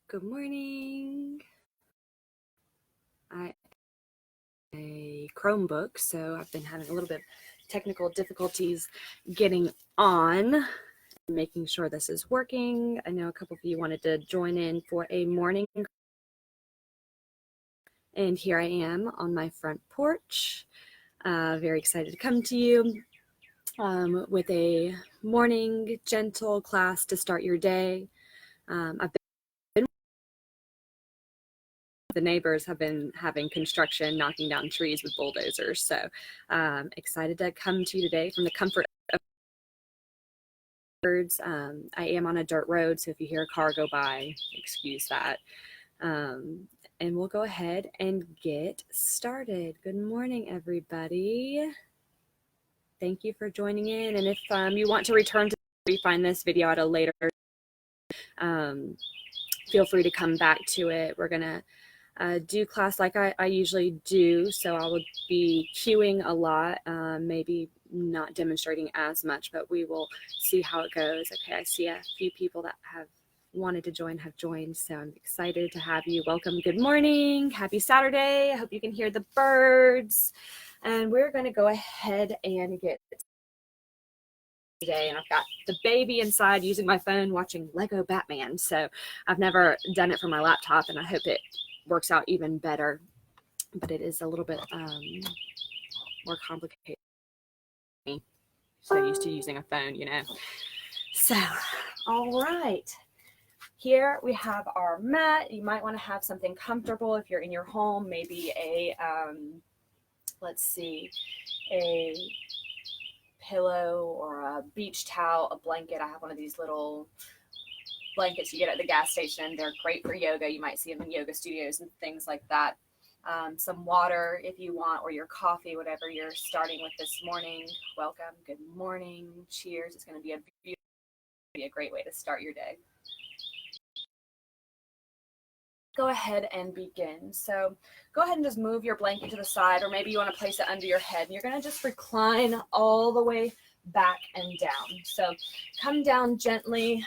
Good morning. I have a Chromebook, so I've been having a little bit of technical difficulties getting on and making sure this is working. I know a couple of you wanted to join in for a morning, and here I am on my front porch. Very excited to come to you with a morning gentle class to start your day. The neighbors have been having construction, knocking down trees with bulldozers. So excited to come to you today from the comfort of birds. I am on a dirt road, so if you hear a car go by, excuse that. And we'll go ahead and get started. Good morning, everybody. Thank you for joining in. And if you want to return to find this video at a later, feel free to come back to it. We're going to do class like I usually do, so I will be cueing a lot, maybe not demonstrating as much, but we will see how it goes. Okay, I see a few people that have wanted to join have joined, so I'm excited to have you. Welcome, good morning, happy Saturday. I hope you can hear the birds, and we're going to go ahead and get today, and I've got the baby inside using my phone watching Lego Batman, so I've never done it from my laptop, and I hope it works out even better, but it is a little bit more complicated. So used to using a phone, you know. So, all right. Here we have our mat. You might want to have something comfortable if you're in your home, maybe a, let's see, a pillow or a beach towel, a blanket. I have one of these little blankets you get at the gas station. They're great for yoga. You might see them in yoga studios and things like that. Some water if you want, or your coffee, whatever you're starting with this morning. Welcome. Good morning. Cheers. It's going to be a great way to start your day. Go ahead and begin. So go ahead and just move your blanket to the side, or maybe you want to place it under your head, and you're going to just recline all the way back and down. So come down gently.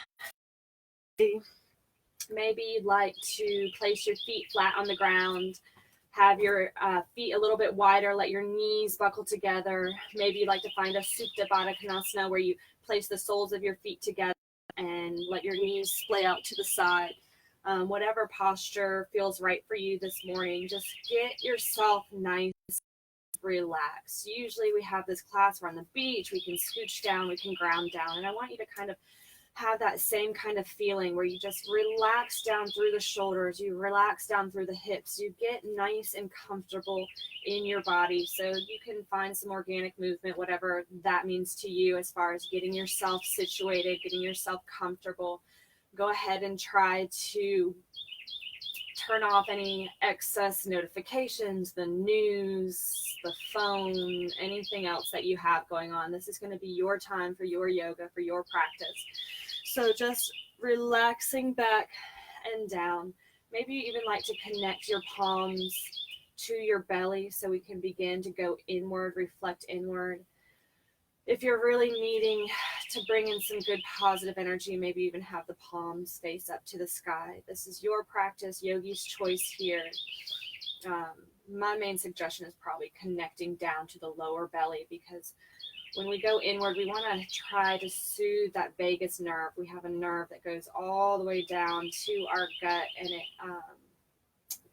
Maybe you'd like to place your feet flat on the ground, have your feet a little bit wider, let your knees buckle together. Maybe you'd like to find a Supta Baddha Konasana where you place the soles of your feet together and let your knees splay out to the side. Whatever posture feels right for you this morning, just get yourself nice, relaxed. Usually we have this class, we're on the beach, we can scooch down, we can ground down, and I want you to kind of have that same kind of feeling where you just relax down through the shoulders, you relax down through the hips, you get nice and comfortable in your body, so you can find some organic movement, whatever that means to you, as far as getting yourself situated, getting yourself comfortable. Go ahead and try to turn off any excess notifications, the news, the phone, anything else that you have going on. This is going to be your time for your yoga, for your practice. So just relaxing back and down. Maybe you even like to connect your palms to your belly so we can begin to go inward, reflect inward. If you're really needing to bring in some good positive energy, maybe even have the palms face up to the sky. This is your practice, yogi's choice here. My main suggestion is probably connecting down to the lower belly, because when we go inward, we want to try to soothe that vagus nerve. We have a nerve that goes all the way down to our gut, and it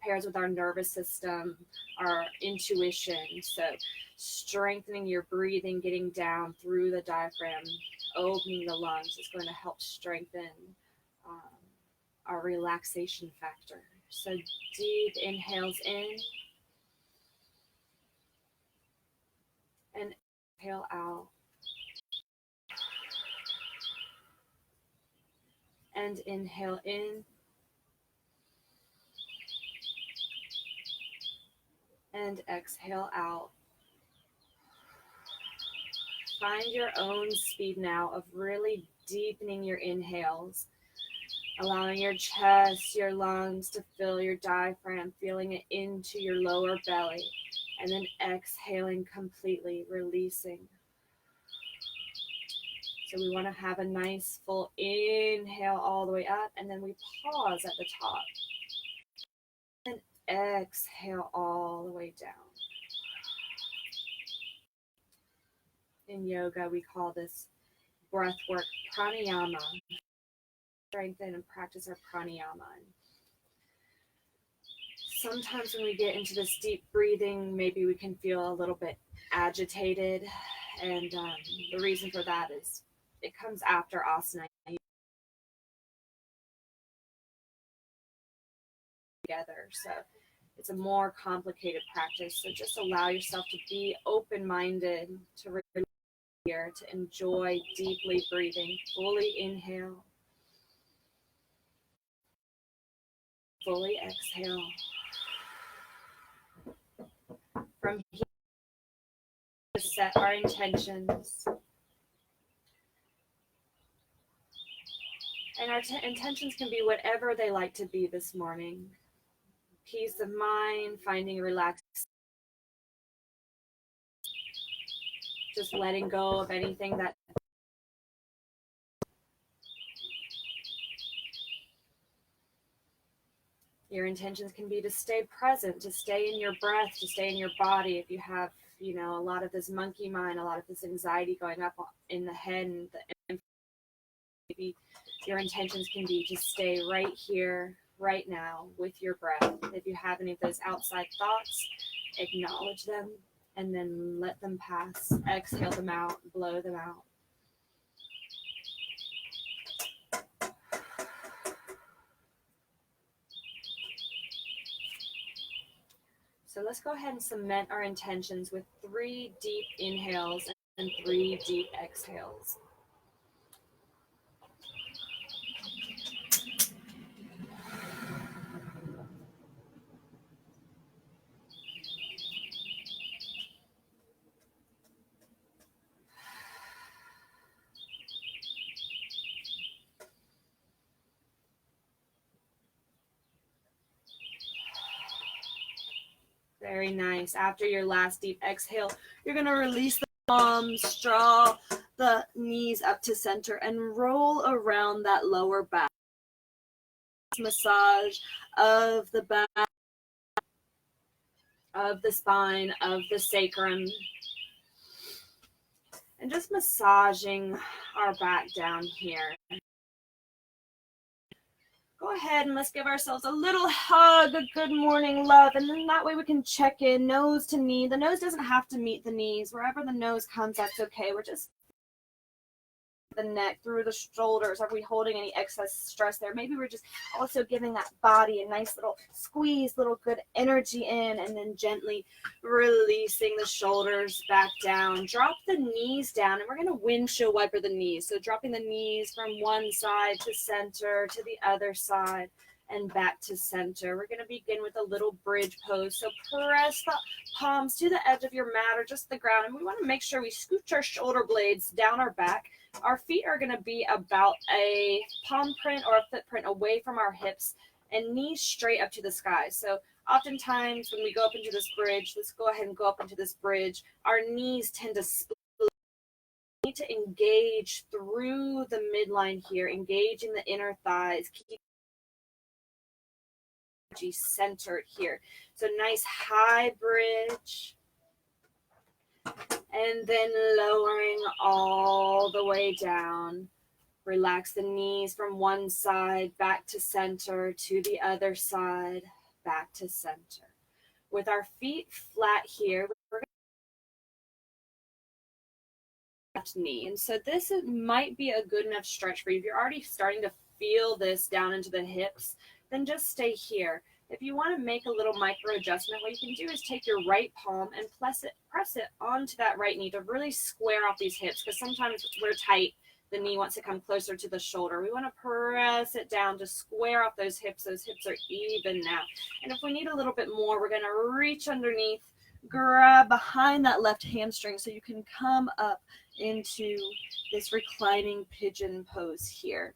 pairs with our nervous system, our intuition. So strengthening your breathing, getting down through the diaphragm, opening the lungs is going to help strengthen our relaxation factor. So deep inhales in and exhale out. And inhale in and exhale out. Find your own speed now of really deepening your inhales, allowing your chest, your lungs to fill your diaphragm, feeling it into your lower belly, and then exhaling completely, releasing. So we want to have a nice full inhale all the way up, and then we pause at the top. And exhale all the way down. In yoga, we call this breath work pranayama. Strengthen and practice our pranayama. Sometimes when we get into this deep breathing, maybe we can feel a little bit agitated. And the reason for that is it comes after asana together. So it's a more complicated practice. So just allow yourself to be open-minded, to really here, to enjoy deeply breathing. Fully inhale. Fully exhale. From here, to set our intentions. And our intentions can be whatever they like to be this morning. Peace of mind, finding relaxed, just letting go of anything that your intentions can be to stay present, to stay in your breath, to stay in your body. If you have, a lot of this monkey mind, a lot of this anxiety going up in the head, and maybe your intentions can be to stay right here, right now, with your breath. If you have any of those outside thoughts, acknowledge them and then let them pass. Exhale them out, blow them out. So let's go ahead and cement our intentions with 3 deep inhales and 3 deep exhales. Very nice. After your last deep exhale, you're going to release the palms, draw the knees up to center, and roll around that lower back. Massage of the back, of the spine, of the sacrum. And just massaging our back down here. Go ahead and let's give ourselves a little hug, a good morning love, and then that way we can check in nose to knee. The nose doesn't have to meet the knees. Wherever the nose comes, that's okay. We're just the neck, through the shoulders. Are we holding any excess stress there? Maybe we're just also giving that body a nice little squeeze, little good energy in, and then gently releasing the shoulders back down. Drop the knees down, and we're going to windshield wiper the knees. So dropping the knees from one side to center to the other side and back to center. We're going to begin with a little bridge pose. So press the palms to the edge of your mat or just the ground, and we want to make sure we scooch our shoulder blades down our back. Our feet are going to be about a palm print or a footprint away from our hips, and knees straight up to the sky. So oftentimes when we go up into this bridge, let's go ahead and go up into this bridge, our knees tend to split. We need to engage through the midline here, engaging the inner thighs, keep centered here. So nice high bridge. And then lowering all the way down. Relax the knees from one side, back to center, to the other side, back to center. With our feet flat here, we're going to left knee. And so this might be a good enough stretch for you. If you're already starting to feel this down into the hips, then just stay here. If you want to make a little micro adjustment, what you can do is take your right palm and press it onto that right knee to really square off these hips, because sometimes we're tight. The knee wants to come closer to the shoulder. We want to press it down to square off those hips. Those hips are even now. And if we need a little bit more, we're going to reach underneath, grab behind that left hamstring so you can come up into this reclining pigeon pose here.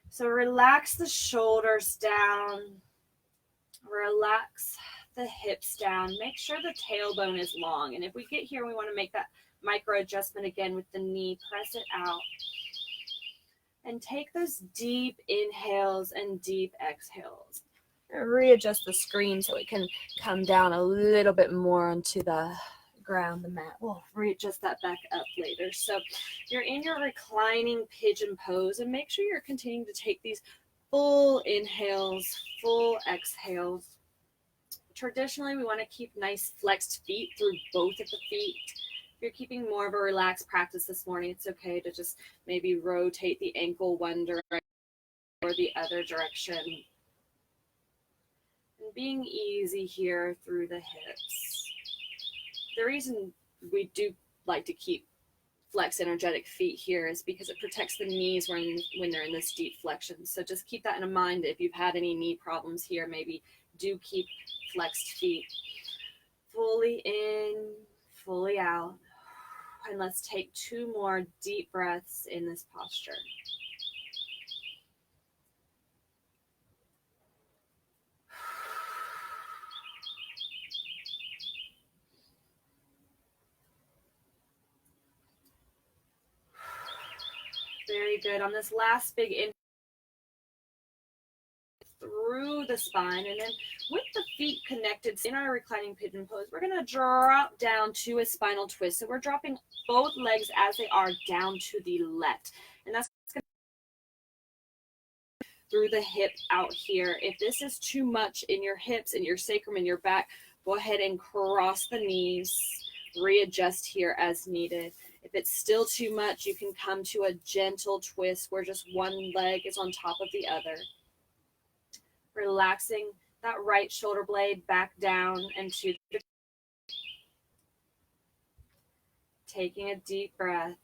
So relax the shoulders down. Relax the hips down. Make sure the tailbone is long. And if we get here, we want to make that micro adjustment again with the knee. Press it out. And take those deep inhales and deep exhales. Readjust the screen so it can come down a little bit more onto the ground, the mat. We'll readjust that back up later. So you're in your reclining pigeon pose, and make sure you're continuing to take these full inhales, full exhales. Traditionally, we want to keep nice flexed feet through both of the feet. If you're keeping more of a relaxed practice this morning, it's okay to just maybe rotate the ankle one direction or the other direction. And being easy here through the hips. The reason we do like to keep flex energetic feet here is because it protects the knees when they're in this deep flexion. So just keep that in mind. If you've had any knee problems here, maybe do keep flexed feet. Fully in, fully out. And let's take 2 more deep breaths in this posture. Very good. On this last big inhale, through the spine, and then with the feet connected in our reclining pigeon pose, we're going to drop down to a spinal twist. So we're dropping both legs as they are down to the left, and that's going to through the hip out here. If this is too much in your hips and your sacrum and your back, go ahead and cross the knees, readjust here as needed. If it's still too much, you can come to a gentle twist where just one leg is on top of the other. Relaxing that right shoulder blade back down and to the, taking a deep breath.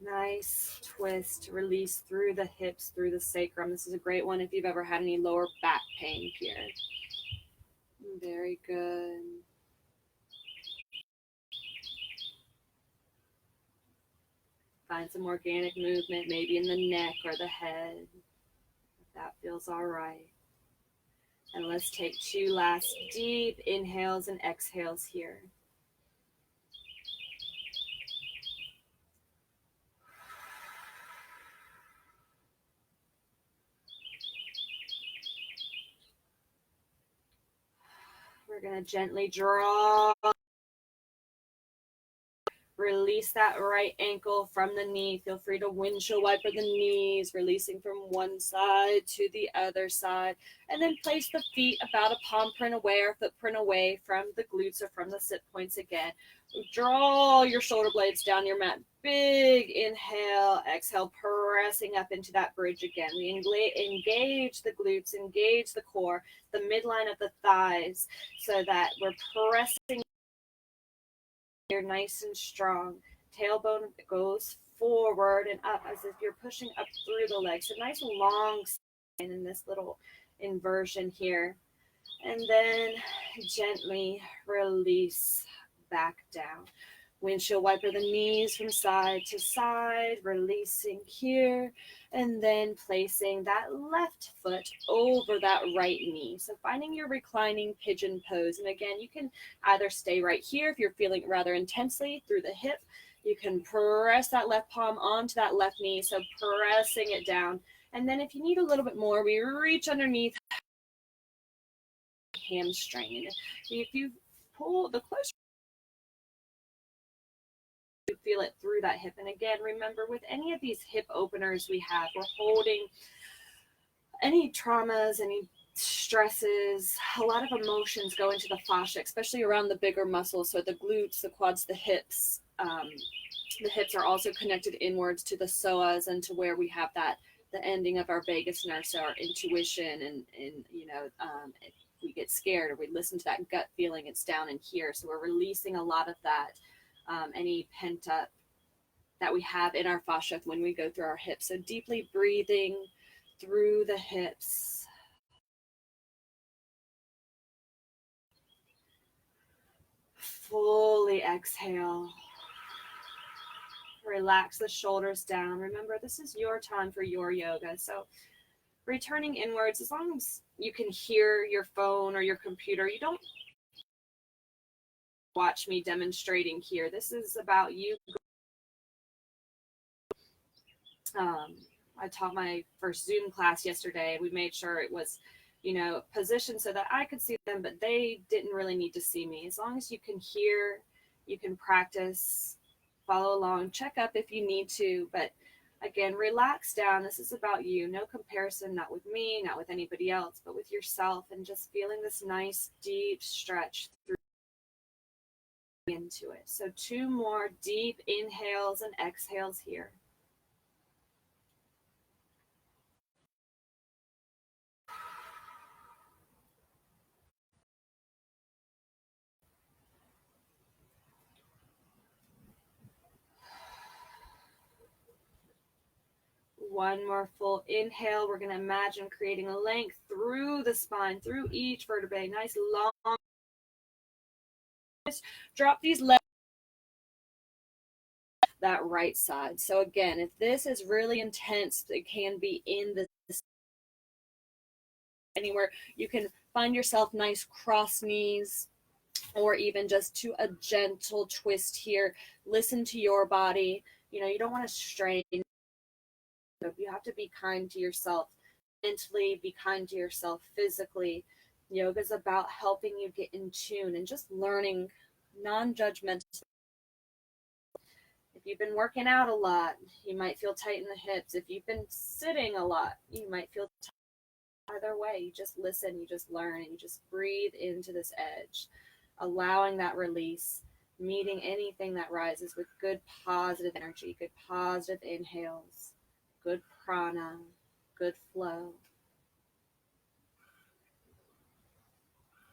Nice twist, release through the hips, through the sacrum. This is a great one if you've ever had any lower back pain here. Very good. Find some organic movement, maybe in the neck or the head, if that feels all right. And let's take 2 last deep inhales and exhales here. We're going to gently draw. Release that right ankle from the knee. Feel free to windshield wiper the knees, releasing from one side to the other side. And then place the feet about a palm print away or footprint away from the glutes or from the sit points again. Draw your shoulder blades down your mat. Big inhale, exhale, pressing up into that bridge again. We engage the glutes, engage the core, the midline of the thighs, so that we're pressing. You're nice and strong. Tailbone goes forward and up as if you're pushing up through the legs. So nice long spine in this little inversion here. And then gently release back down. Windshield wiper the knees from side to side, releasing here, and then placing that left foot over that right knee. So finding your reclining pigeon pose. And again, you can either stay right here if you're feeling it rather intensely through the hip. You can press that left palm onto that left knee, so pressing it down. And then if you need a little bit more, we reach underneath hamstring. And if you pull the closer, feel it through that hip. And again, remember, with any of these hip openers we have, we're holding any traumas, any stresses, a lot of emotions go into the fascia, especially around the bigger muscles. So the glutes, the quads, the hips. The hips are also connected inwards to the psoas and to where we have that, the ending of our vagus nerve, so our intuition and if we get scared or we listen to that gut feeling, it's down in here. So we're releasing a lot of that. Any pent up that we have in our fascia when we go through our hips. So deeply breathing through the hips. Fully exhale. Relax the shoulders down. Remember, this is your time for your yoga. So returning inwards. As long as you can hear your phone or your computer, you don't watch me demonstrating here. This is about you. I taught my first Zoom class yesterday. We made sure it was, positioned so that I could see them, but they didn't really need to see me. As long as you can hear, you can practice, follow along, check up if you need to. But again, relax down. This is about you. No comparison, not with me, not with anybody else, but with yourself, and just feeling this nice, deep stretch through into it. So 2 more deep inhales and exhales here. One more full inhale. We're going to imagine creating a length through the spine, through each vertebrae. Nice long. Drop these legs that right side. So again, if this is really intense, it can be in the anywhere. You can find yourself nice cross knees, or even just to a gentle twist here. Listen to your body. You don't want to strain. You have to be kind to yourself mentally, be kind to yourself physically. Yoga is about helping you get in tune and just learning non-judgmental. If you've been working out a lot, you might feel tight in the hips. If you've been sitting a lot, you might feel tight. Either way, you just listen, you just learn, and you just breathe into this edge, allowing that release, meeting anything that rises with good positive energy, good positive inhales, good prana, good flow.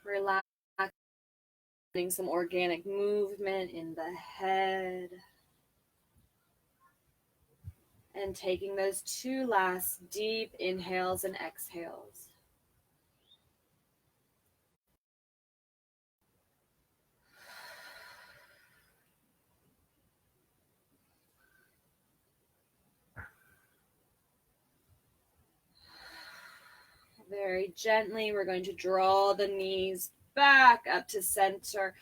Relax, getting some organic movement in the head. And taking those 2 last deep inhales and exhales. Very gently, we're going to draw the knees back up to center.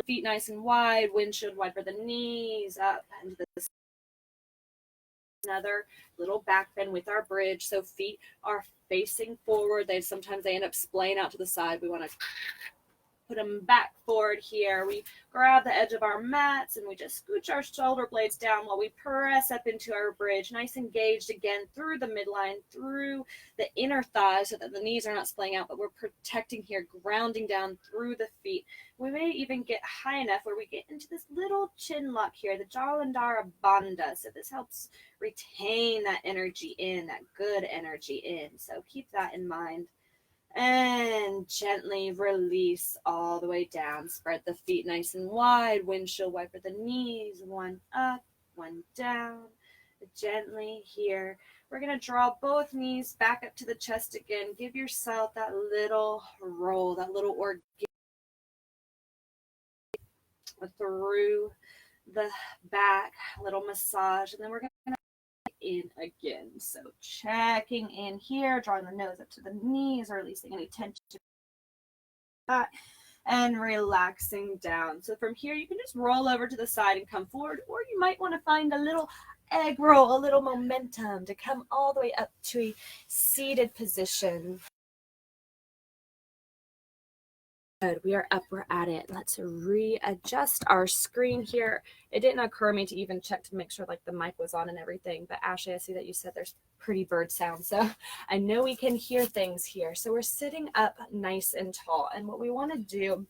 Feet nice and wide, windshield wiper the knees up into the another little back bend with our bridge. So feet are facing forward. Sometimes they end up splaying out to the side. We want to put them back forward here. We grab the edge of our mats and we just scooch our shoulder blades down while we press up into our bridge. Nice engaged again through the midline, through the inner thighs so that the knees are not splaying out, but we're protecting here, grounding down through the feet. We may even get high enough where we get into this little chin lock here, the Jalandhara Bandha. So this helps retain that energy in, that good energy in. So keep that in mind. And gently release all the way down. Spread the feet nice and wide. Windshield wiper the knees. 1 up, 1 down. Gently here. We're going to draw both knees back up to the chest again. Give yourself that little roll, that little organic through the back, little massage. And then we're going to in again. So checking in here, drawing the nose up to the knees, releasing any tension and relaxing down. So from here, you can just roll over to the side and come forward, or you might want to find a little egg roll, a little momentum to come all the way up to a seated position. Good. We are up. We're at it. Let's readjust our screen here. It didn't occur to me to even check to make sure the mic was on and everything. But Ashley, I see that you said there's pretty bird sound. So I know we can hear things here. So we're sitting up nice and tall. And what we want to do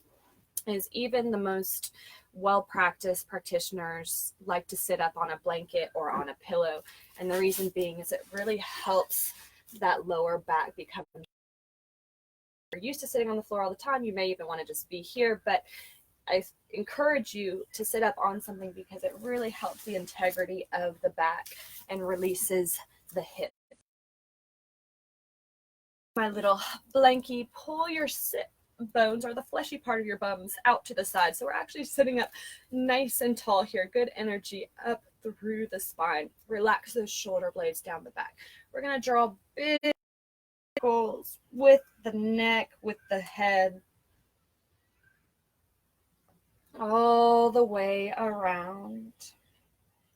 is even the most well-practiced practitioners like to sit up on a blanket or on a pillow. And the reason being is it really helps that lower back become used to sitting on the floor all the time. You may even want to just be here, but I encourage you to sit up on something because it really helps the integrity of the back and releases the hip. My little blankie, pull your bones or the fleshy part of your bums out to the side. So we're actually sitting up nice and tall here. Good energy up through the spine. Relax those shoulder blades down the back. We're going to draw big circles with the neck, with the head, all the way around.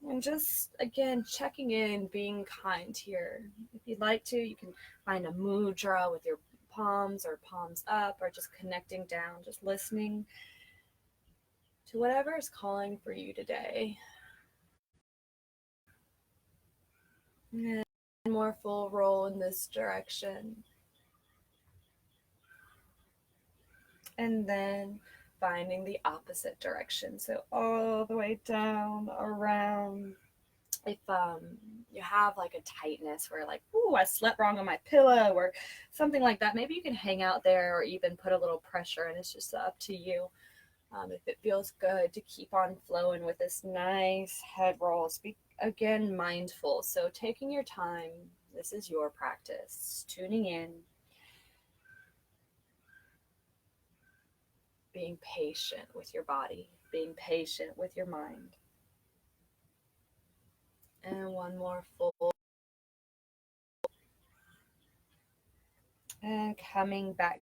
And just, again, checking in, being kind here. If you'd like to, you can find a mudra with your palms or palms up, or just connecting down, just listening to whatever is calling for you today. And one more full roll in this direction. And then finding the opposite direction. So all the way down, around. If you have like a tightness where like, ooh, I slept wrong on my pillow or something like that, maybe you can hang out there or even put a little pressure, and it's just up to you. If it feels good to keep on flowing with this nice head rolls, be again mindful. So taking your time, this is your practice, tuning in, being patient with your body, being patient with your mind. And one more full. And coming back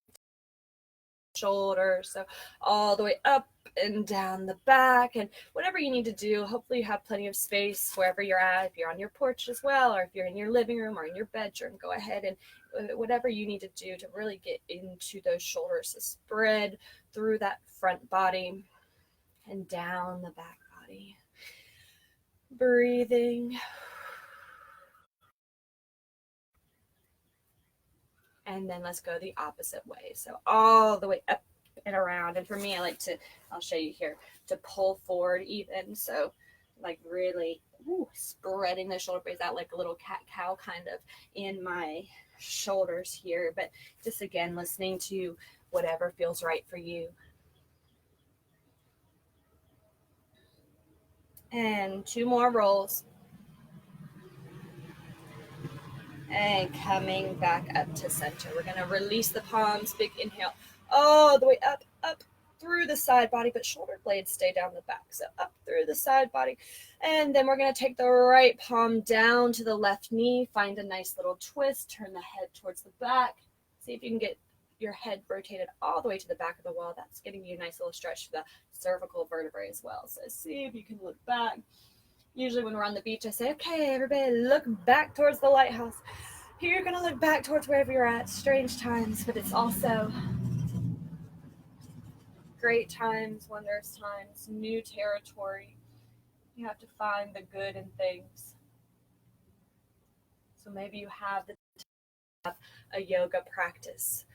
shoulders, so all the way up and down the back, and whatever you need to do. Hopefully you have plenty of space wherever you're at. If you're on your porch as well, or if you're in your living room or in your bedroom, go ahead and whatever you need to do to really get into those shoulders, to spread through that front body and down the back body. Breathing. And then let's go the opposite way. So all the way up and around. And for me, I like to, I'll show you here, to pull forward even. So like really spreading the shoulder blades out like a little cat-cow kind of in my shoulders here. But just again, listening to whatever feels right for you. And 2 more rolls. And coming back up to center. We're going to release the palms, big inhale, all the way up through the side body, but shoulder blades stay down the back. So up through the side body. And then we're going to take the right palm down to the left knee, find a nice little twist, turn the head towards the back. See if you can get your head rotated all the way to the back of the wall. That's getting you a nice little stretch to the cervical vertebrae as well. So see if you can look back. Usually when we're on the beach, I say, okay, everybody look back towards the lighthouse. Here you're going to look back towards wherever you're at. Strange times, but it's also great times, wondrous times, new territory. You have to find the good in things. So maybe you have a yoga practice.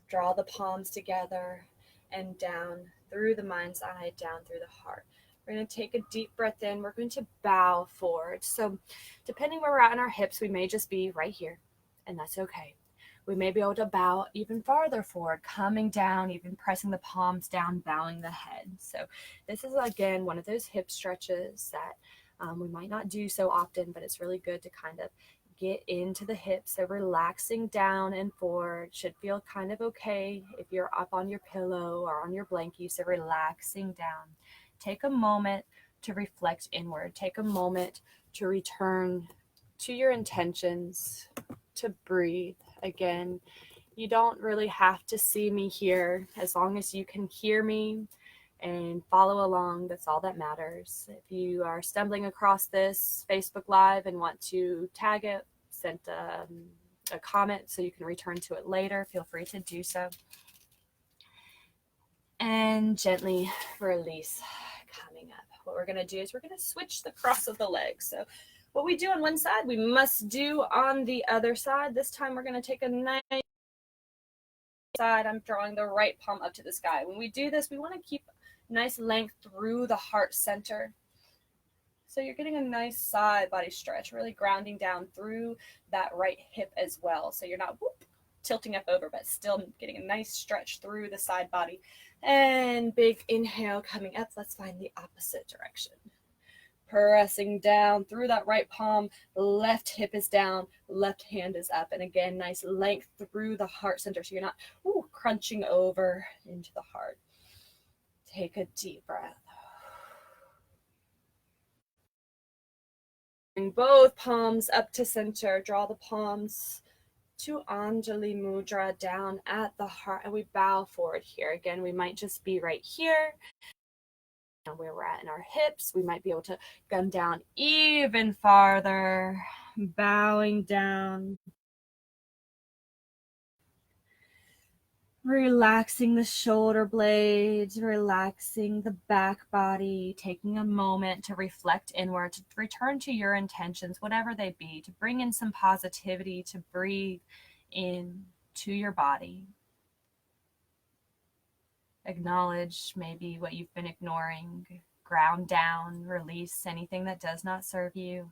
Draw the palms together and down through the mind's eye, down through the heart. We're going to take a deep breath in. We're going to bow forward. So depending where we're at in our hips, we may just be right here, and that's okay. We may be able to bow even farther forward, coming down, even pressing the palms down, bowing the head. So this is, again, one of those hip stretches that we might not do so often, but it's really good to kind of get into the hips. So relaxing down and forward should feel kind of okay if you're up on your pillow or on your blankie. So relaxing down. Take a moment to reflect inward. Take a moment to return to your intentions, to breathe. Again, you don't really have to see me here. As long as you can hear me and follow along, that's all that matters. If you are stumbling across this Facebook Live and want to tag it, send a comment so you can return to it later, feel free to do so. And gently release. Coming up, what we're going to do is we're going to switch the cross of the legs. So what we do on one side, we must do on the other side. This time we're going to take a nice side. I'm drawing the right palm up to the sky. When we do this, we want to keep nice length through the heart center. So you're getting a nice side body stretch, really grounding down through that right hip as well. So you're not tilting up over, but still getting a nice stretch through the side body. And big inhale coming up. Let's find the opposite direction. Pressing down through that right palm, left hip is down, left hand is up. And again, nice length through the heart center. So you're not crunching over into the heart. Take a deep breath. Bring both palms up to center. Draw the palms to Anjali Mudra down at the heart, and we bow forward here. Again, we might just be right here where we're at in our hips. We might be able to come down even farther, bowing down. Relaxing the shoulder blades, relaxing the back body, taking a moment to reflect inward, to return to your intentions, whatever they be, to bring in some positivity, to breathe in to your body. Acknowledge maybe what you've been ignoring, ground down, release anything that does not serve you,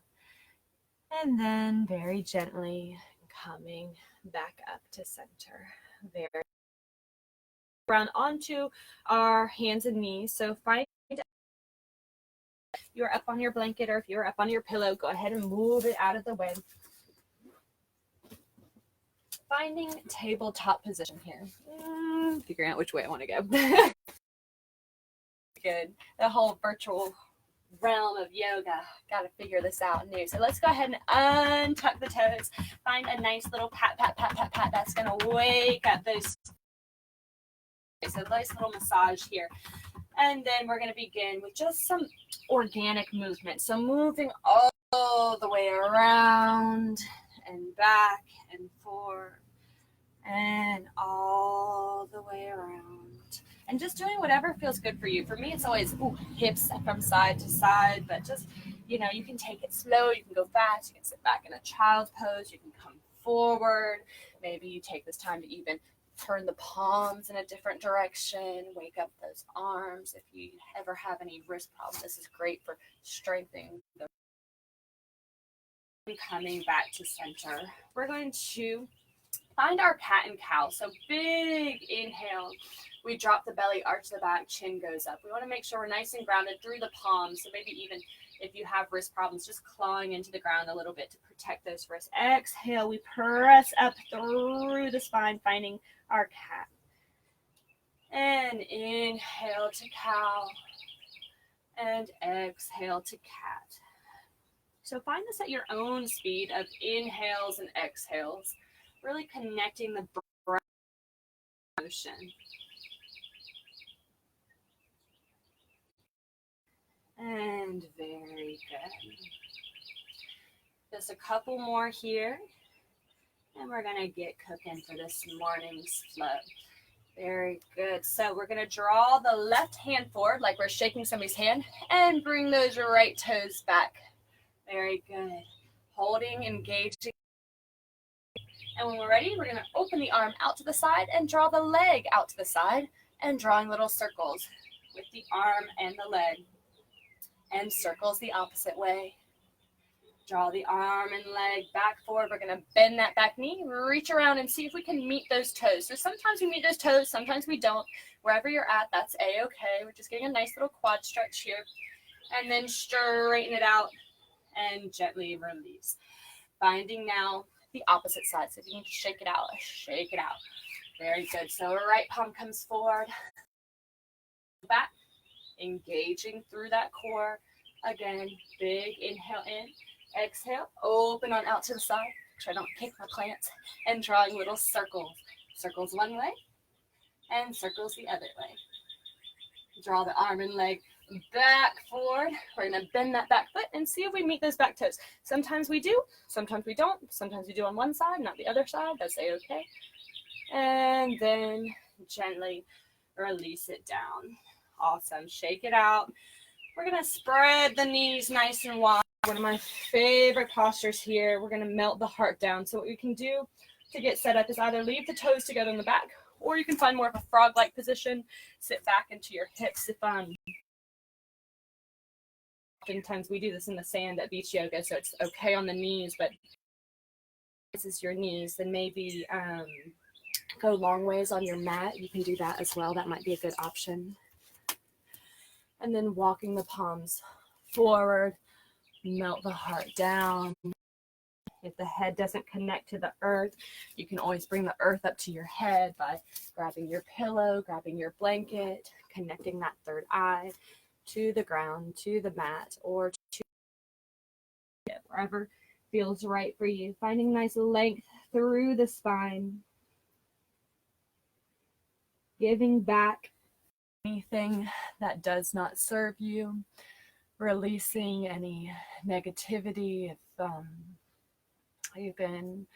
and then very gently coming back up to center. Very around onto our hands and knees. So find if you're up on your blanket or if you're up on your pillow, go ahead and move it out of the way. Finding tabletop position here. Figuring out which way I want to go. Good. The whole virtual realm of yoga. Got to figure this out new. So let's go ahead and untuck the toes. Find a nice little pat, pat, pat, pat, pat. That's going to wake up those. So nice little massage here. And then we're going to begin with just some organic movement. So moving all the way around and back and forth and all the way around. And just doing whatever feels good for you. For me, it's always hips from side to side, but just, you know, you can take it slow, you can go fast, you can sit back in a child's pose, you can come forward. Maybe you take this time to even turn the palms in a different direction, wake up those arms. If you ever have any wrist problems, this is great for strengthening the. Coming back to center, we're going to find our cat and cow. So big inhale, we drop the belly, arch the back, chin goes up. We want to make sure we're nice and grounded through the palms. So maybe even if you have wrist problems, just clawing into the ground a little bit to protect those wrists. Exhale, we press up through the spine, finding our cat. And inhale to cow. And exhale to cat. So find this at your own speed of inhales and exhales, really connecting the breath motion. And very good. Just a couple more here. And we're going to get cooking for this morning's flow. Very good. So we're going to draw the left hand forward like we're shaking somebody's hand and bring those right toes back. Very good. Holding, engaging. And when we're ready, we're going to open the arm out to the side and draw the leg out to the side and drawing little circles with the arm and the leg. And circles the opposite way. Draw the arm and leg back forward. We're going to bend that back knee, reach around and see if we can meet those toes. So sometimes we meet those toes, sometimes we don't. Wherever you're at, that's A-okay. We're just getting a nice little quad stretch here. And then straighten it out and gently release. Finding now the opposite side. So if you can just shake it out, shake it out. Very good. So right palm comes forward. Back. Engaging through that core. Again, big inhale in. Exhale, open on out to the side. Try not to kick my plants. And drawing little circles. Circles one way and circles the other way. Draw the arm and leg back forward. We're going to bend that back foot and see if we meet those back toes. Sometimes we do, sometimes we don't. Sometimes we do on one side, not the other side. That's A-okay. And then gently release it down. Awesome. Shake it out. We're going to spread the knees nice and wide. One of my favorite postures here. We're going to melt the heart down. So what we can do to get set up is either leave the toes together in the back, or you can find more of a frog-like position. Sit back into your hips. Oftentimes we do this in the sand at beach yoga, so it's okay on the knees, but this is your knees. Then maybe go long ways on your mat. You can do that as well. That might be a good option. And then walking the palms forward, melt the heart down. If the head doesn't connect to the earth, you can always bring the earth up to your head by grabbing your pillow, grabbing your blanket, connecting that third eye to the ground, to the mat, or to wherever feels right for you. Finding nice length through the spine. Giving back anything that does not serve you. Releasing any negativity. If you've been,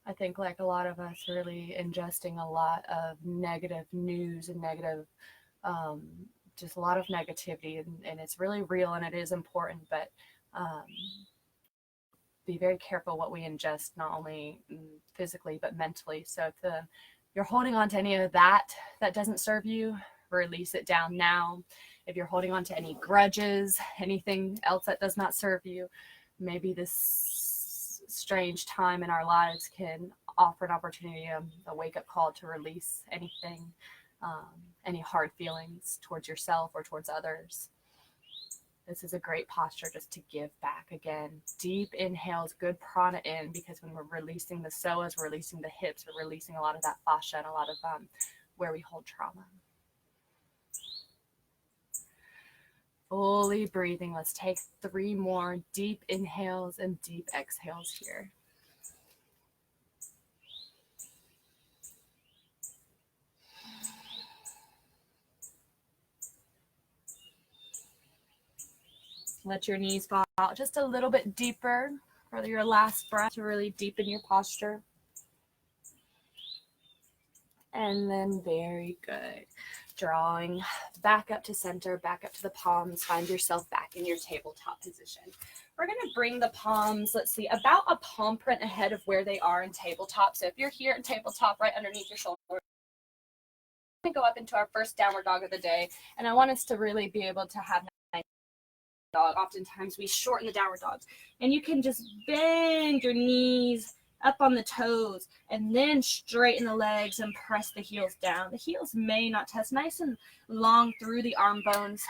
I think like a lot of us, really ingesting a lot of negative news and negative, just a lot of negativity, and it's really real and it is important, but be very careful what we ingest, not only physically but mentally. So if you're holding on to any of that doesn't serve you, release it down now. If you're holding on to any grudges, anything else that does not serve you, maybe this strange time in our lives can offer an opportunity, a wake-up call to release anything, any hard feelings towards yourself or towards others. This is a great posture just to give back. Again, deep inhales, good prana in, because when we're releasing the psoas, we're releasing the hips, we're releasing a lot of that fascia and a lot of where we hold trauma. Fully breathing. Let's take 3 more deep inhales and deep exhales here. Let your knees fall out just a little bit deeper for your last breath to really deepen your posture. And then very good. Drawing back up to center, back up to the palms. Find yourself back in your tabletop position. We're going to bring the palms, let's see, about a palm print ahead of where they are in tabletop. So if you're here in tabletop, right underneath your shoulder, we're going to go up into our first downward dog of the day. And I want us to really be able to have a nice dog. Oftentimes we shorten the downward dogs. And you can just bend your knees up on the toes and then straighten the legs and press the heels down. The heels may not touch, nice and long through the arm bones.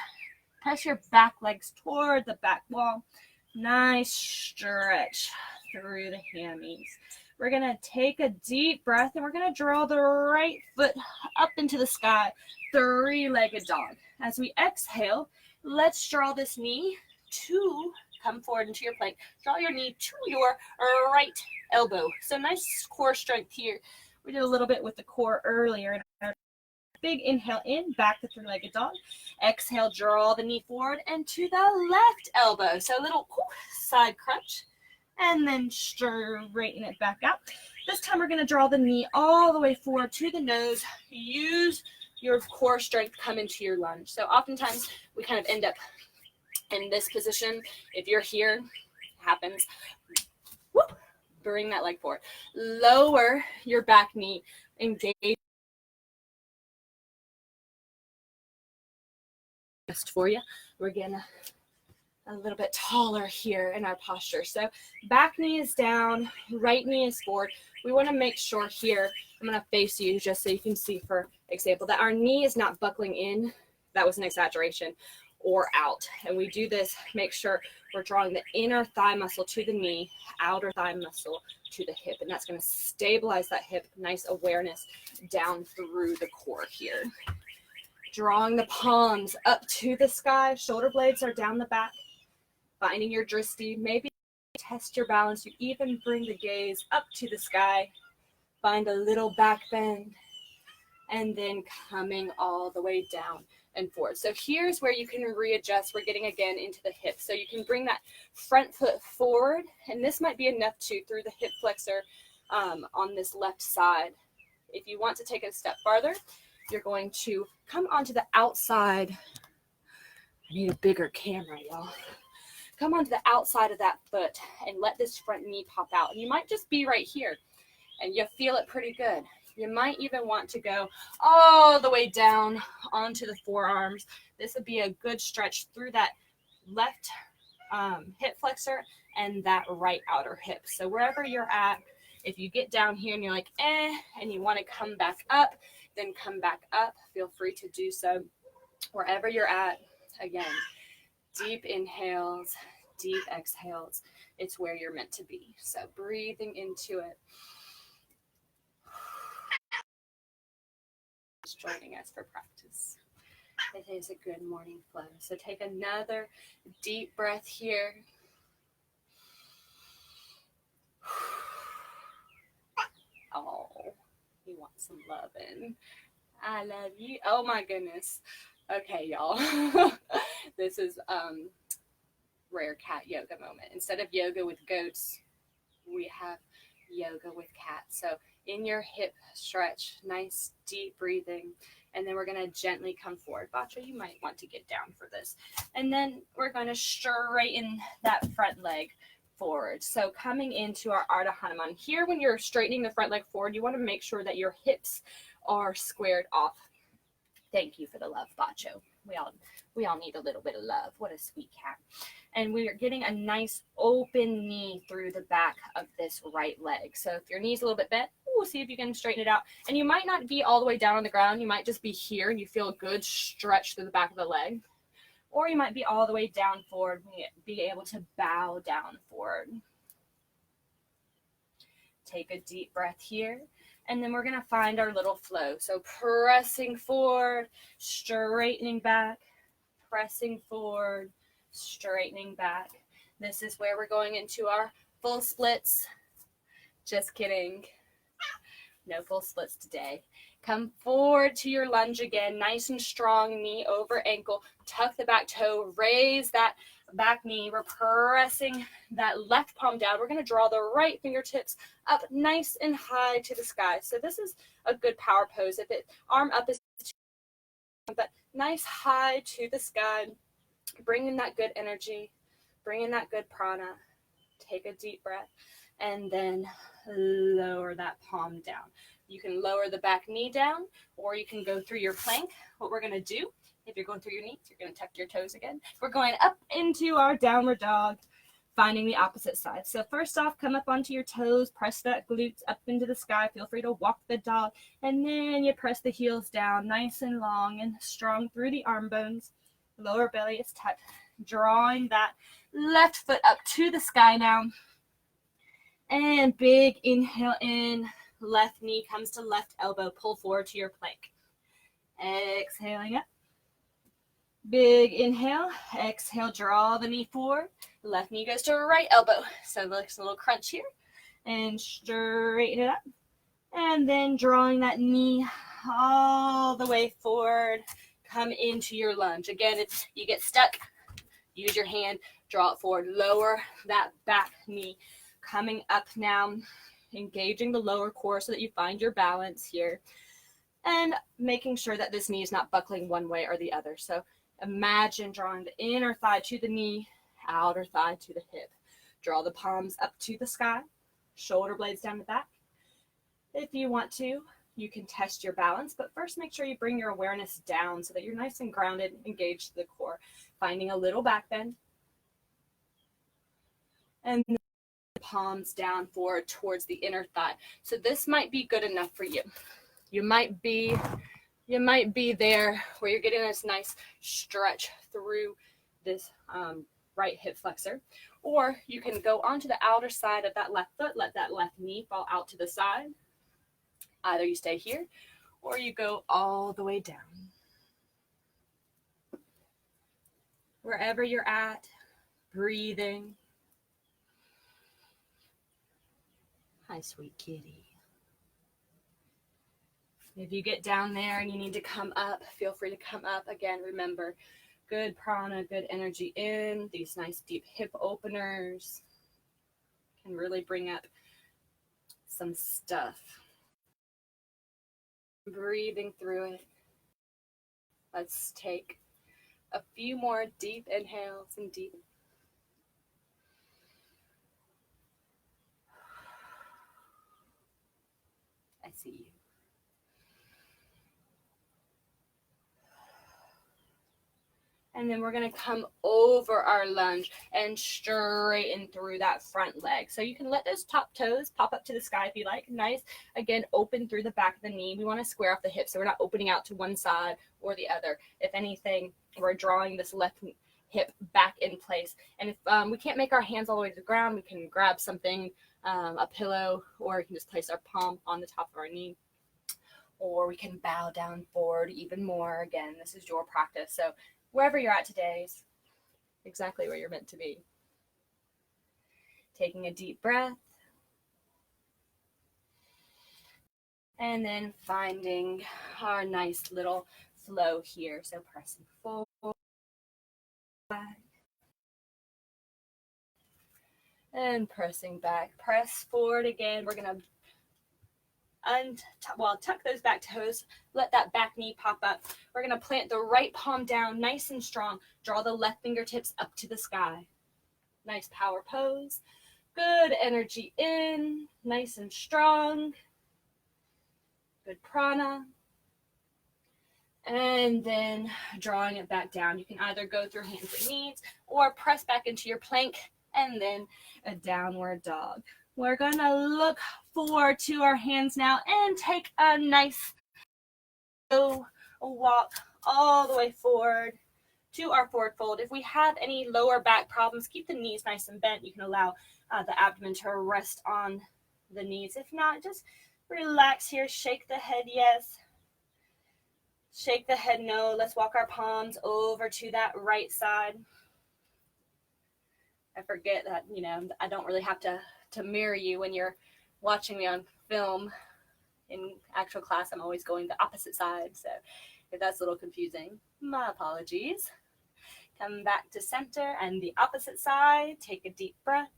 Press your back legs toward the back wall. Nice stretch through the hammies. We're going to take a deep breath and we're going to draw the right foot up into the sky, 3-legged dog. As we exhale, let's draw this knee to come forward into your plank. Draw your knee to your right elbow. So nice core strength here. We did a little bit with the core earlier. Big inhale in, back to 3-legged dog. Exhale, draw the knee forward and to the left elbow. So a little side crunch and then straighten it back out. This time we're going to draw the knee all the way forward to the nose. Use your core strength, come into your lunge. So oftentimes we kind of end up in this position. If you're here, happens. Whoop, bring that leg forward. Lower your back knee. Engage. Just for you, we're getting a little bit taller here in our posture. So back knee is down, right knee is forward. We want to make sure here, I'm going to face you just so you can see, for example, that our knee is not buckling in. That was an exaggeration. Or out. And we do this, make sure we're drawing the inner thigh muscle to the knee, outer thigh muscle to the hip. And that's going to stabilize that hip. Nice awareness down through the core here. Drawing the palms up to the sky. Shoulder blades are down the back. Finding your drishti. Maybe test your balance. You even bring the gaze up to the sky. Find a little back bend. And then coming all the way down and forward. So here's where you can readjust. We're getting again into the hips. So you can bring that front foot forward. And this might be enough to through the hip flexor on this left side. If you want to take it a step farther, you're going to come onto the outside. I need a bigger camera, y'all. Come onto the outside of that foot and let this front knee pop out. And you might just be right here and you feel it pretty good. You might even want to go all the way down onto the forearms. This would be a good stretch through that left hip flexor and that right outer hip. So wherever you're at, if you get down here and you're like, and you want to come back up, then come back up. Feel free to do so wherever you're at. Again, deep inhales, deep exhales, it's where you're meant to be. So breathing into it. Just joining us for practice. It is a good morning flow. So take another deep breath here. Oh, you want some loving. I love you. Oh my goodness. Okay, y'all. This is rare cat yoga moment. Instead of yoga with goats, we have yoga with cats. So in your hip stretch, nice deep breathing, and then we're going to gently come forward. Bacio, you might want to get down for this. And then we're going to straighten that front leg forward. So coming into our Ardha Hanuman. Here, when you're straightening the front leg forward, you want to make sure that your hips are squared off. Thank you for the love, Bacio. We all need a little bit of love. What a sweet cat. And we are getting a nice open knee through the back of this right leg. So if your knee's a little bit bent, we'll see if you can straighten it out. And you might not be all the way down on the ground. You might just be here and you feel a good stretch through the back of the leg. Or you might be all the way down forward and be able to bow down forward. Take a deep breath here. And then we're going to find our little flow. So pressing forward, straightening back, pressing forward, straightening back. This is where we're going into our full splits. Just kidding. No full splits today. Come forward to your lunge again, nice and strong, knee over ankle. Tuck the back toe, raise that back knee. We're pressing that left palm down. We're going to draw the right fingertips up nice and high to the sky. So this is a good power pose. If it arm up is but nice high to the sky. Bring in that good energy. Bring in that good prana. Take a deep breath and then lower that palm down. You can lower the back knee down, or you can go through your plank. What we're going to do, if you're going through your knees, you're going to tuck your toes again. We're going up into our downward dog, finding the opposite side. So first off, come up onto your toes, press that glutes up into the sky. Feel free to walk the dog, and then you press the heels down nice and long and strong through the arm bones. Lower belly is tucked. Drawing that left foot up to the sky now. And big inhale in. Left knee comes to left elbow. Pull forward to your plank. Exhaling up. Big inhale. Exhale, draw the knee forward. Left knee goes to right elbow. So looks a little crunch here. And straighten it up. And then drawing that knee all the way forward. Come into your lunge. Again, if you get stuck, use your hand, draw it forward. Lower that back knee. Coming up now. Engaging the lower core so that you find your balance here. And making sure that this knee is not buckling one way or the other. So imagine drawing the inner thigh to the knee, outer thigh to the hip. Draw the palms up to the sky, shoulder blades down the back. If you want to, you can test your balance, but first make sure you bring your awareness down so that you're nice and grounded, engaged to the core. Finding a little back bend. And then palms down forward towards the inner thigh. So this might be good enough for you. You might be there where you're getting this nice stretch through this right hip flexor, or you can go onto the outer side of that left foot, let that left knee fall out to the side. Either you stay here or you go all the way down. Wherever you're at, breathing. Hi, sweet kitty. If you get down there and you need to come up, feel free to come up. Again, remember, good prana, good energy in. These nice deep hip openers can really bring up some stuff. Breathing through it. Let's take a few more deep inhales and deep. I see you. And then we're going to come over our lunge and straighten through that front leg. So you can let those top toes pop up to the sky if you like. Nice. Again, open through the back of the knee. We want to square off the hips so we're not opening out to one side or the other. If anything, we're drawing this left hip back in place. And if we can't make our hands all the way to the ground, we can grab something, a pillow, or we can just place our palm on the top of our knee, or we can bow down forward even more. Again, this is your practice. So wherever you're at today is exactly where you're meant to be. Taking a deep breath. And then finding our nice little flow here. So pressing forward. And pressing back. Press forward again. We're going to tuck those back toes. Let that back knee pop up. We're going to plant the right palm down nice and strong. Draw the left fingertips up to the sky. Nice power pose. Good energy in. Nice and strong. Good prana. And then drawing it back down. You can either go through hands and knees or press back into your plank and then a downward dog. We're going to look forward to our hands now and take a nice slow walk all the way forward to our forward fold. If we have any lower back problems, keep the knees nice and bent. You can allow the abdomen to rest on the knees. If not, just relax here. Shake the head yes. Shake the head no. Let's walk our palms over to that right side. I forget that, I don't really have to mirror you when you're watching me on film. In actual class, I'm always going the opposite side. So if that's a little confusing, my apologies. Come back to center and the opposite side. Take a deep breath.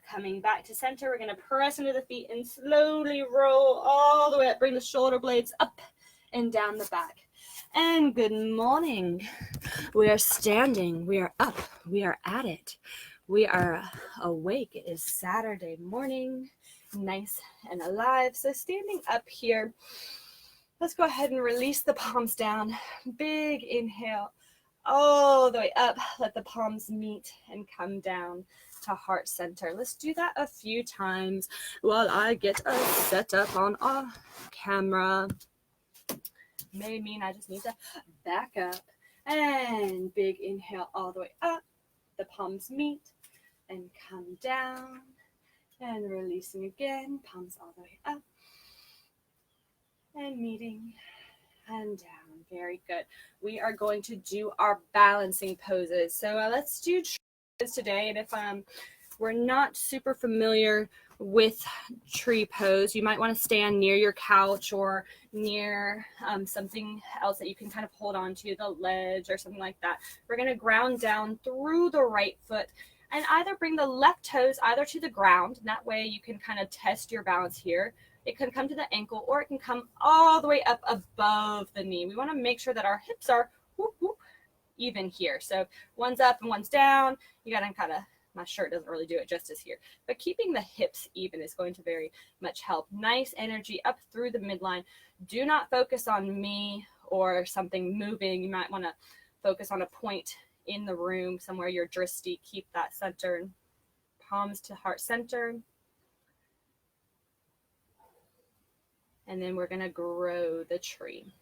Coming back to center, we're going to press into the feet and slowly roll all the way up. Bring the shoulder blades up and down the back. And good morning. We are standing. We are up. We are at it. We are awake. It is Saturday morning. Nice and alive. So standing up here, let's go ahead and release the palms down. Big inhale all the way up. Let the palms meet and come down to heart center. Let's do that a few times while I get us set up on our camera. May mean I just need to back up and big inhale all the way up. The palms meet and come down and releasing again. Palms all the way up and meeting and down. Very good. We are going to do our balancing poses. So let's do today, and if we're not super familiar with tree pose, you might want to stand near your couch or near something else that you can kind of hold on to, the ledge or something like that. We're going to ground down through the right foot and either bring the left toes either to the ground, and that way you can kind of test your balance here. It can come to the ankle or it can come all the way up above the knee. We want to make sure that our hips are even here. So one's up and one's down. You got to kind of, my shirt doesn't really do it justice here, but keeping the hips even is going to very much help. Nice energy up through the midline. Do not focus on me or something moving. You might want to focus on a point in the room, somewhere your drishti. Keep that center. Palms to heart center. And then we're going to grow the tree.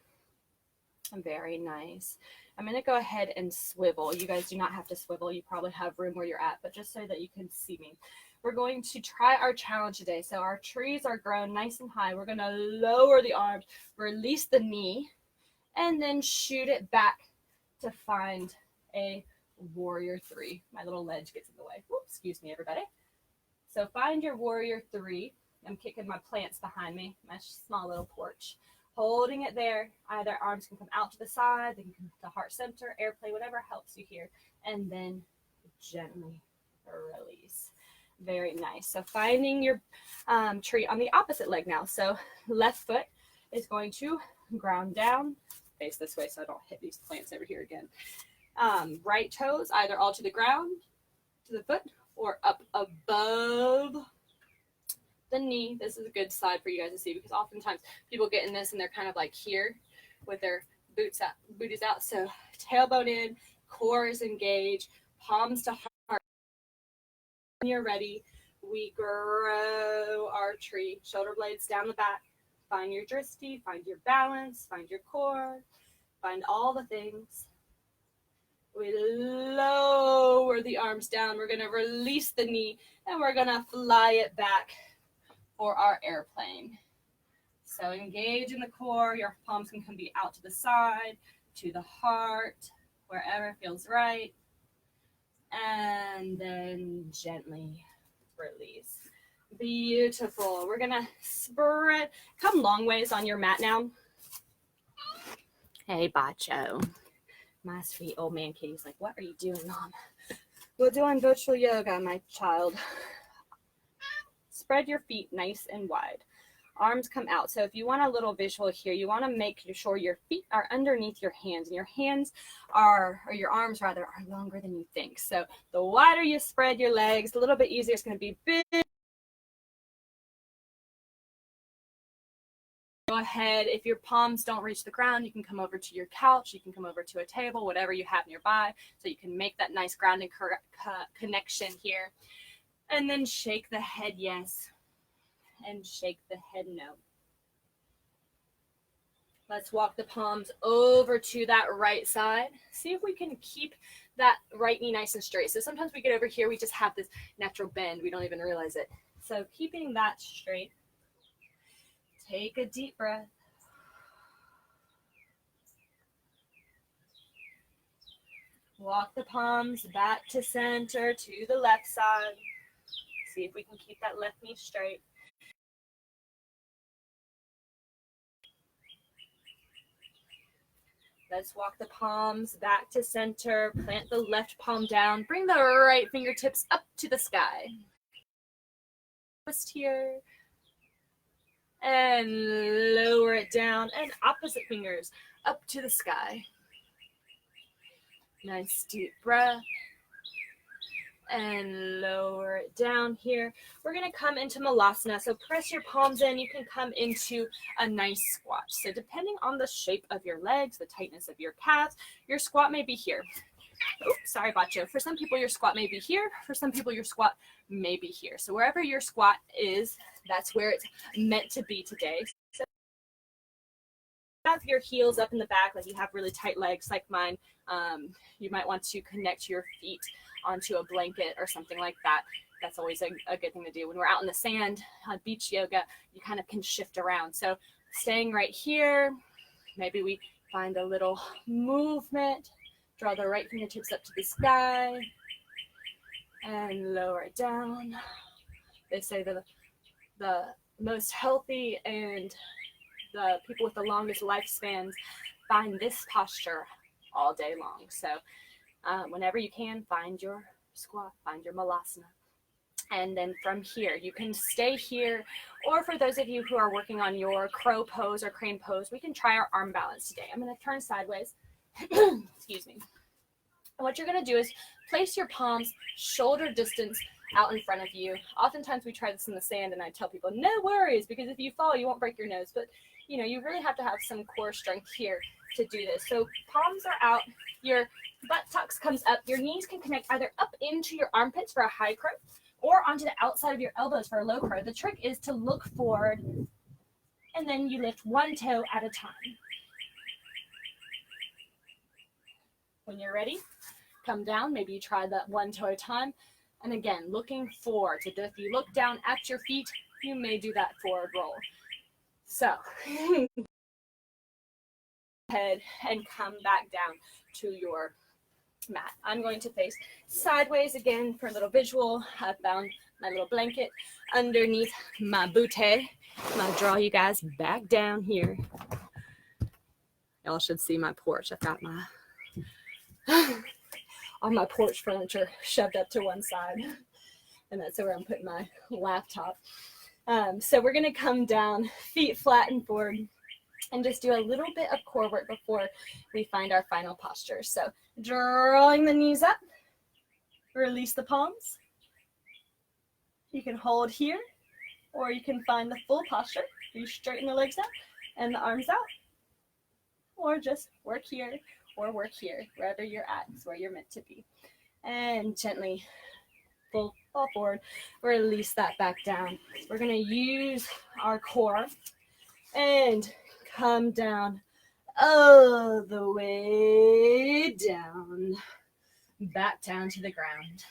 Very nice. I'm going to go ahead and swivel. You guys do not have to swivel. You probably have room where you're at, but just so that you can see me. We're going to try our challenge today. So our trees are grown nice and high. We're going to lower the arms, release the knee, and then shoot it back to find a warrior three. My little ledge gets in the way. Whoops, excuse me, everybody. So find your warrior three. I'm kicking my plants behind me, my small little porch. Holding it there. Either arms can come out to the side, they can come to heart center, airplane, whatever helps you here. And then gently release. Very nice. So finding your tree on the opposite leg now. So left foot is going to ground down, face this way so I don't hit these plants over here again. Right toes either all to the ground, to the foot, or up above the knee. This is a good side for you guys to see because oftentimes people get in this and they're kind of like here with their booties out. So tailbone in, core is engaged, palms to heart. When you're ready, we grow our tree. Shoulder blades down the back. Find your drishti, find your balance, find your core. Find all the things. We lower the arms down. We're going to release the knee, and we're going to fly it back for our airplane. So engage in the core. Your palms can be out to the side, to the heart, wherever feels right. And then gently release. Beautiful. We're going to spread. Come long ways on your mat now. Hey, Bacio. My sweet old man kitty's like, what are you doing, Mom? We're doing virtual yoga, my child. Spread your feet nice and wide. Arms come out. So if you want a little visual here, you want to make sure your feet are underneath your hands, and your hands are, or your arms rather, are longer than you think. So the wider you spread your legs, a little bit easier. It's going to be big. Go ahead. If your palms don't reach the ground, you can come over to your couch. You can come over to a table, whatever you have nearby, so you can make that nice grounding connection here. And then shake the head yes, and shake the head no. Let's walk the palms over to that right side. See if we can keep that right knee nice and straight. So sometimes we get over here, we just have this natural bend. We don't even realize it. So keeping that straight. Take a deep breath. Walk the palms back to center, to the left side. See if we can keep that left knee straight. Let's walk the palms back to center. Plant the left palm down. Bring the right fingertips up to the sky. Twist here. And lower it down, and opposite fingers up to the sky. Nice deep breath. And lower it down here. We're going to come into Malasana. So press your palms in. You can come into a nice squat. So depending on the shape of your legs, the tightness of your calves, your squat may be here. Oh, sorry, Bacio. For some people, your squat may be here. For some people, your squat may be here. So wherever your squat is, that's where it's meant to be today. So have your heels up in the back, like you have really tight legs like mine. You might want to connect your feet onto a blanket or something like that. That's always a good thing to do. When we're out in the sand on beach yoga, you kind of can shift around. So staying right here, maybe we find a little movement. Draw the right fingertips up to the sky and lower it down. They say that the most healthy and the people with the longest lifespans find this posture all day long. So whenever you can, find your squat, find your Malasana. And then from here, you can stay here. Or for those of you who are working on your crow pose or crane pose, we can try our arm balance today. I'm going to turn sideways. Excuse me. And what you're going to do is place your palms shoulder distance out in front of you. Oftentimes we try this in the sand, and I tell people, no worries, because if you fall, you won't break your nose. But you know, you really have to have some core strength here to do this. So palms are out, your buttocks comes up, your knees can connect either up into your armpits for a high crow or onto the outside of your elbows for a low crow. The trick is to look forward, and then you lift one toe at a time. When you're ready, come down. Maybe you try that one toe at a time. And again, looking forward. So if you look down at your feet, you may do that forward roll. So head and come back down to your mat. I'm going to face sideways again for a little visual. I found my little blanket underneath my bootay. I'm going to draw you guys back down here. Y'all should see my porch. I've got my all my porch furniture shoved up to one side, and that's where I'm putting my laptop. So we're going to come down, feet flat and forward, and just do a little bit of core work before we find our final posture. So drawing the knees up, release the palms. You can hold here, or you can find the full posture. You straighten the legs out and the arms out, or just work here or work here. Wherever you're at is where you're meant to be. And gently fall forward, release that back down. We're going to use our core and come down all the way down, back down to the ground.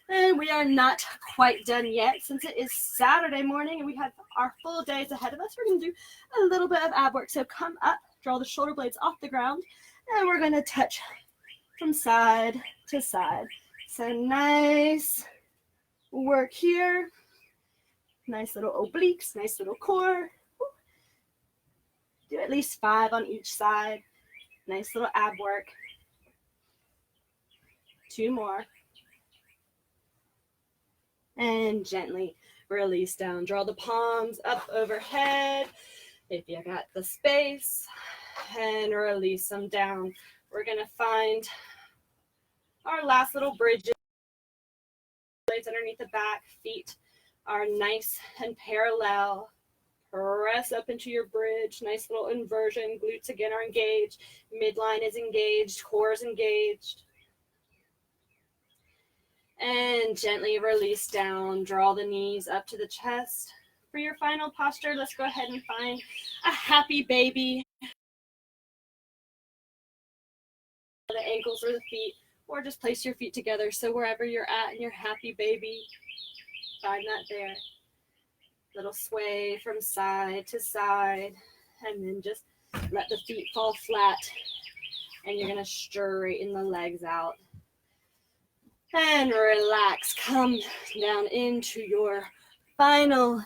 And we are not quite done yet. Since it is Saturday morning and we have our full days ahead of us, we're going to do a little bit of ab work. So come up, draw the shoulder blades off the ground, and we're going to touch from side to side. So nice work here. Nice little obliques, nice little core. Do at least 5 on each side. Nice little ab work. 2 more. And gently release down. Draw the palms up overhead if you got the space, and release them down. We're going to find our last little bridges. Blades underneath the back, feet are nice and parallel. Press up into your bridge. Nice little inversion. Glutes again are engaged. Midline is engaged. Core is engaged. And gently release down. Draw the knees up to the chest. For your final posture, let's go ahead and find a happy baby. The ankles or the feet, or just place your feet together. So wherever you're at in your happy baby, find that there. Little sway from side to side, and then just let the feet fall flat, and you're going to straighten the legs out. And relax. Come down into your final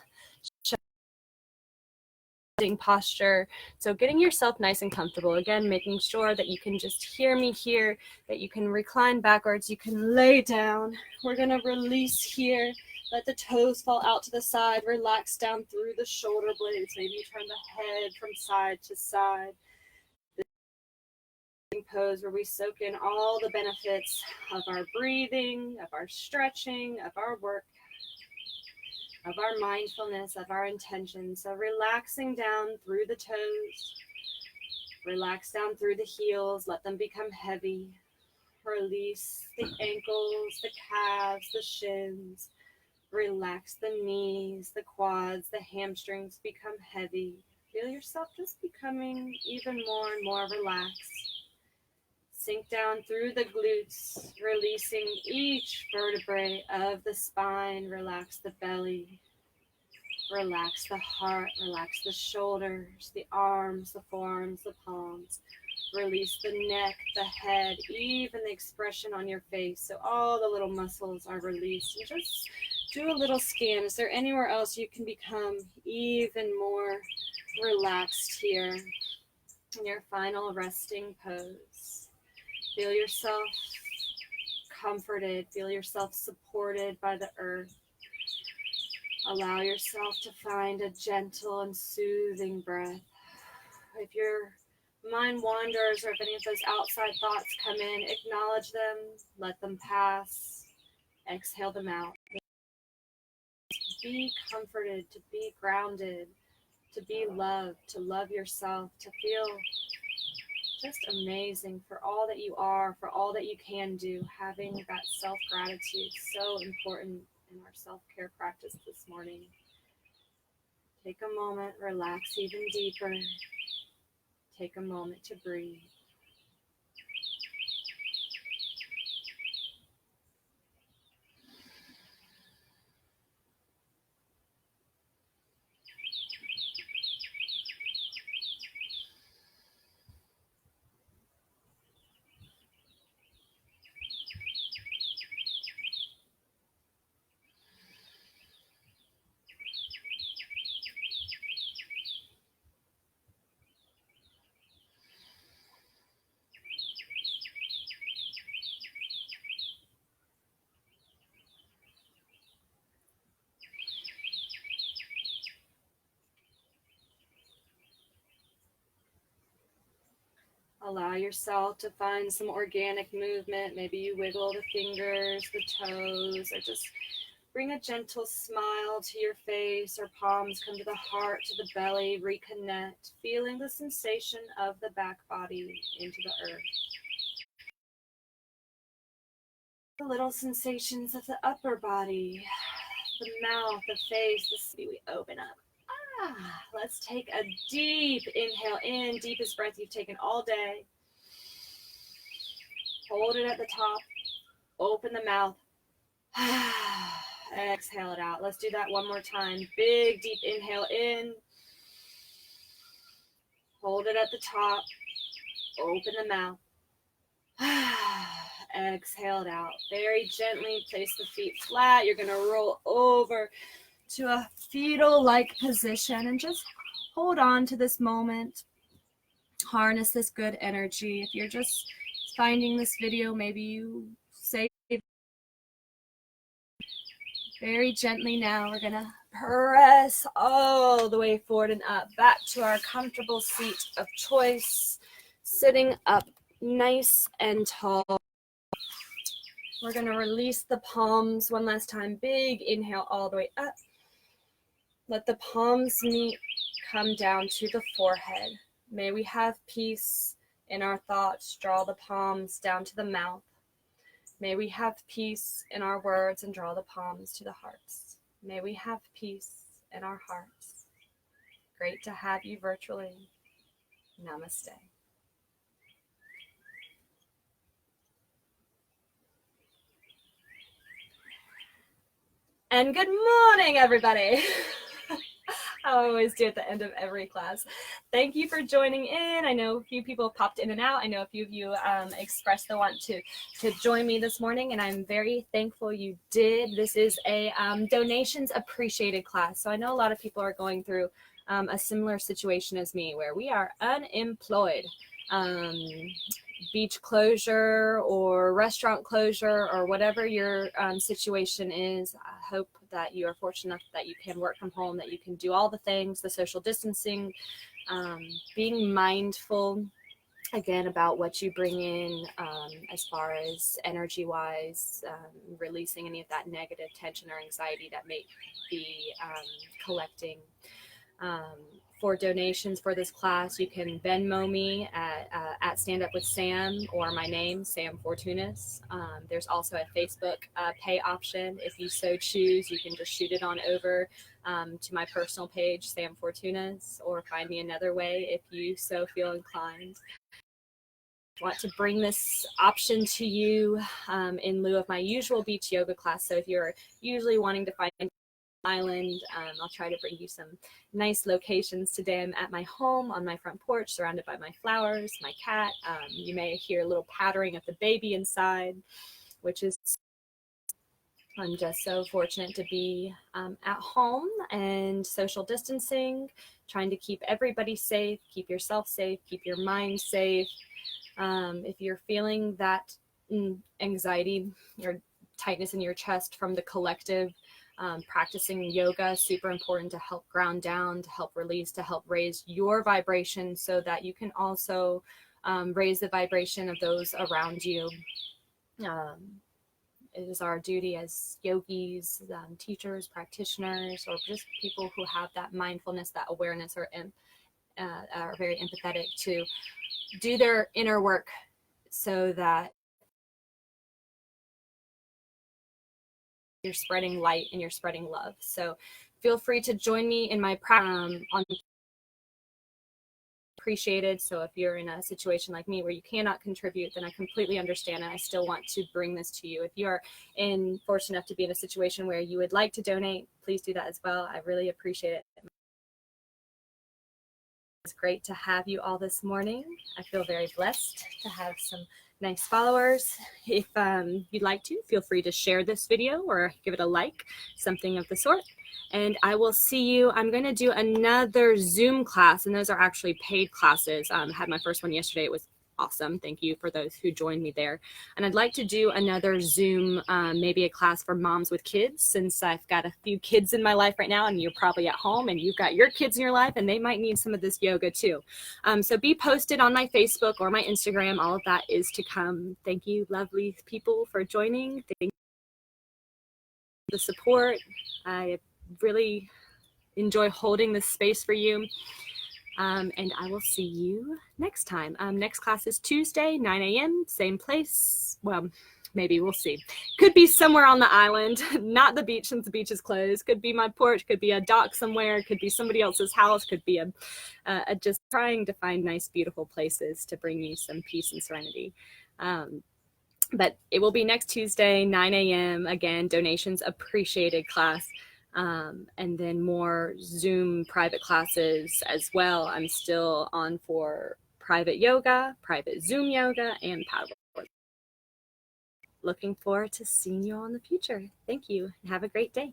posture. So getting yourself nice and comfortable. Again, making sure that you can just hear me here, that you can recline backwards, you can lay down. We're going to release here. Let the toes fall out to the side. Relax down through the shoulder blades. Maybe turn the head from side to side. Pose where we soak in all the benefits of our breathing, of our stretching, of our work, of our mindfulness, of our intention. So relaxing down through the toes, relax down through the heels, let them become heavy. Release the ankles, the calves, the shins. Relax the knees, the quads, the hamstrings become heavy. Feel yourself just becoming even more and more relaxed. Sink down through the glutes, releasing each vertebrae of the spine. Relax the belly, relax the heart, relax the shoulders, the arms, the forearms, the palms. Release the neck, the head, even the expression on your face. So all the little muscles are released. And just do a little scan. Is there anywhere else you can become even more relaxed here in your final resting pose? Feel yourself comforted. Feel yourself supported by the earth. Allow yourself to find a gentle and soothing breath. If your mind wanders or if any of those outside thoughts come in, acknowledge them, let them pass, exhale them out. Be comforted, to be grounded, to be loved, to love yourself, to feel just amazing for all that you are, for all that you can do. Having that self-gratitude, so important in our self-care practice this morning. Take a moment, relax even deeper. Take a moment to breathe. Allow yourself to find some organic movement. Maybe you wiggle the fingers, the toes, or just bring a gentle smile to your face, or palms come to the heart, to the belly. Reconnect, feeling the sensation of the back body into the earth. The little sensations of the upper body, the mouth, the face, the we open up. Let's take a deep inhale in, deepest breath you've taken all day. Hold it at the top. Open the mouth. Exhale it out. Let's do that one more time. Big, deep inhale in. Hold it at the top. Open the mouth. Exhale it out. Very gently place the feet flat. You're going to roll over to a fetal-like position and just hold on to this moment. Harness this good energy. If you're just finding this video, maybe you say very gently now. We're going to press all the way forward and up, back to our comfortable seat of choice, sitting up nice and tall. We're going to release the palms one last time. Big inhale all the way up. Let the palms meet, come down to the forehead. May we have peace in our thoughts. Draw the palms down to the mouth. May we have peace in our words and draw the palms to the hearts. May we have peace in our hearts. Great to have you virtually. Namaste. And good morning, everybody. I always do at the end of every class. Thank you for joining in. I know a few people popped in and out. I know a few of you expressed the want to join me this morning, and I'm very thankful you did. This is a donations appreciated class. So I know a lot of people are going through a similar situation as me, where we are unemployed. Beach closure or restaurant closure or whatever your situation is. I hope that you are fortunate enough that you can work from home, that you can do all the things, the social distancing, being mindful again about what you bring in as far as energy wise, releasing any of that negative tension or anxiety that may be collecting. For donations for this class, you can Venmo me at Stand Up with Sam, or my name, Sam Fortunas. There's also a Facebook pay option. If you so choose, you can just shoot it on over to my personal page, Sam Fortunas, or find me another way if you so feel inclined. I want to bring this option to you in lieu of my usual beach yoga class. So if you're usually wanting to find island, I'll try to bring you some nice locations. Today I'm at my home on my front porch, surrounded by my flowers, my cat. You may hear a little pattering of the baby inside, which is, I'm just so fortunate to be at home and social distancing, trying to keep everybody safe, keep yourself safe, keep your mind safe. If you're feeling that anxiety or tightness in your chest from the collective, practicing yoga, super important to help ground down, to help release, to help raise your vibration so that you can also raise the vibration of those around you. It is our duty as yogis, teachers, practitioners, or just people who have that mindfulness, that awareness, or are very empathetic, to do their inner work so that you're spreading light and you're spreading love. So feel free to join me in my practice on appreciated. So if you're in a situation like me where you cannot contribute, then I completely understand, and I still want to bring this to you. If you are fortunate enough to be in a situation where you would like to donate, please do that as well. I really appreciate it. It's great to have you all this morning. I feel very blessed to have some nice followers. If you'd like to, feel free to share this video or give it a like, something of the sort. And I will see you. I'm going to do another Zoom class, and those are actually paid classes. I had my first one yesterday. It was awesome. Thank you for those who joined me there. And I'd like to do another Zoom, maybe a class for moms with kids, since I've got a few kids in my life right now, and you're probably at home and you've got your kids in your life, and they might need some of this yoga too. So be posted on my Facebook or my Instagram. All of that is to come. Thank you, lovely people, for joining. Thank you for the support. I really enjoy holding this space for you. And I will see you next time. Next class is Tuesday, 9 a.m., same place. Well, Maybe, we'll see. Could be somewhere on the island, not the beach since the beach is closed. Could be my porch, could be a dock somewhere, could be somebody else's house, could be a just trying to find nice, beautiful places to bring you some peace and serenity. But it will be next Tuesday, 9 a.m. Again, donations appreciated class. And then more Zoom private classes as well. I'm still on for private yoga, private Zoom yoga, and paddleboard. Looking forward to seeing you all in the future. Thank you and have a great day.